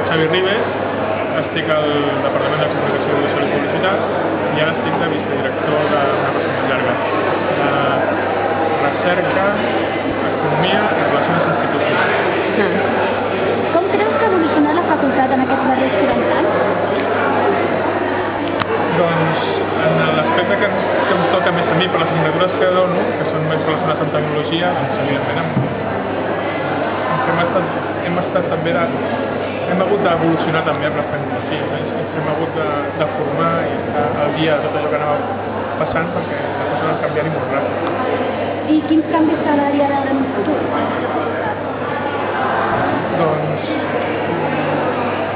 Xavi Ribes, estic al Departament de Comunicació, Divulgació i Publicitat i ara estic de vicedirector d'una cosa més llarga. Recerca, Economia i Relacions Institucionals. Com creus que ha evolucionat la facultat en aquests darrers 40 anys? Doncs en l'aspecte que em toca més a mi per les assignatures que dono, que són més relacionades amb tecnologia, doncs evidentment hem estat també hem hagut d'evolucionar també amb les tecnologies, ens hem hagut de formar i estar al dia de tot allò que anava passant perquè les coses han canviat i molt ràpid. I quins canvis t'agradaria veure en un futur? Doncs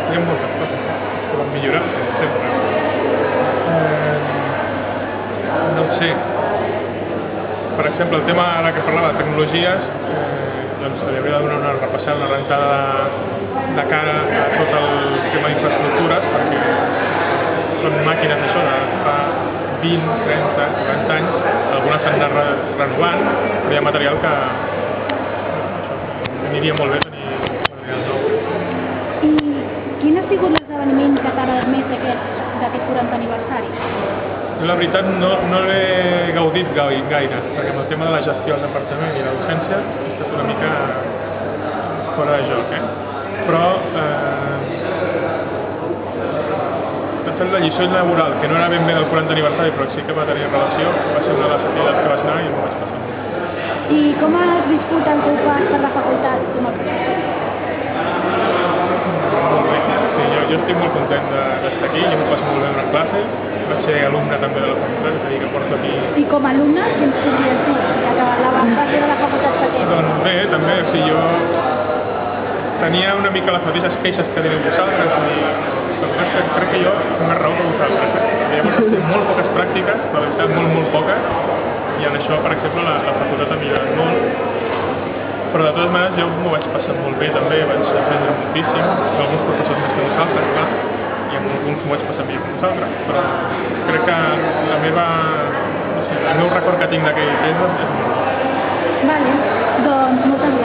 hi ha moltes coses que van millorar sempre. No ho sé. Per exemple, el tema ara que parlava de tecnologies, doncs li hauria de donar una repassada, una rentada de cara a tot el tema d'infraestructures, perquè són màquines això de fa 20, 30, 40 anys, algunes s'han de renovant, però hi ha material que aniria molt bé tenir material nou. I quin ha sigut l'esdeveniment que t'ha agradat més d'aquest 40 aniversari? La veritat no l'he gaudit gaire, perquè amb el tema de la gestió del departament i la docència he estat una mica fora de joc, Però el fet de la lliçó laboral, que no era ben bé del 40 aniversari, però sí que va tenir relació, va ser una de les activitats que vaig anar i m'ho vaig passar molt. I com has viscut el teu pas per la facultat com a professor? Molt bé, sí, jo estic molt content d'estar aquí, jo m'ho passo molt bé en les classes, vaig ser alumne també de la facultat, és a dir, que porto aquí... I com a alumne, què ens podries dir? La base de la facultat que tens? Doncs bé, també, o sigui, jo tenia una mica les mateixes queixes que teniu vosaltres i crec que jo tinc més raó que vosaltres. Llavors he fet molt poques pràctiques, la veritat molt poques, i en això, per exemple, la facultat m'ha ajudat molt, però de totes maneres jo m'ho vaig passar molt bé també, vaig aprendre moltíssim, alguns professors més que vosaltres, clar, i amb alguns m'ho vaig passar millor que vosaltres, però crec que el meu record que tinc d'aquell temps és molt bo. Vale, doncs moltes gràcies.